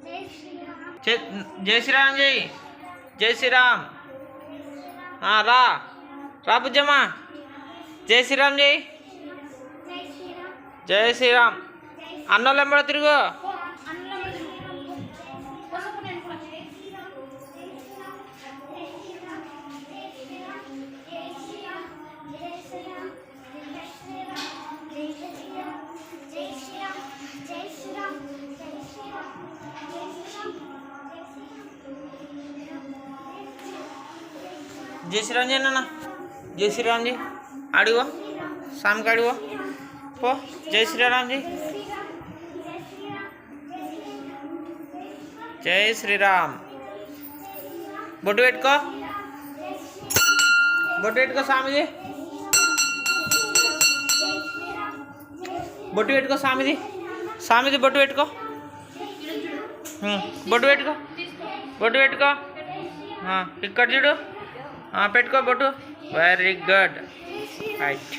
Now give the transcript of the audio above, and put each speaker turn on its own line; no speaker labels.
జై శ్రీరామ్ జై శ్రీరామ్ రా రా బుజ్జమ్మ జై శ్రీరామ్ జై శ్రీరామ్ అన్నోళ్ళు ఎంబడ తిరుగు जय श्री राम जी ना जय श्री राम जी आड़िगो शाम का आड़िगो पो जय श्री राम जी जय श्री राम बोटू पेटको स्वामी जी बोटू पेटको स्वामी जी बोटू पेटको बोटू पेटको हाँ इक्कड़ चूडू పెట్టుకో బొట్టు వెరీ గుడ్ రైట్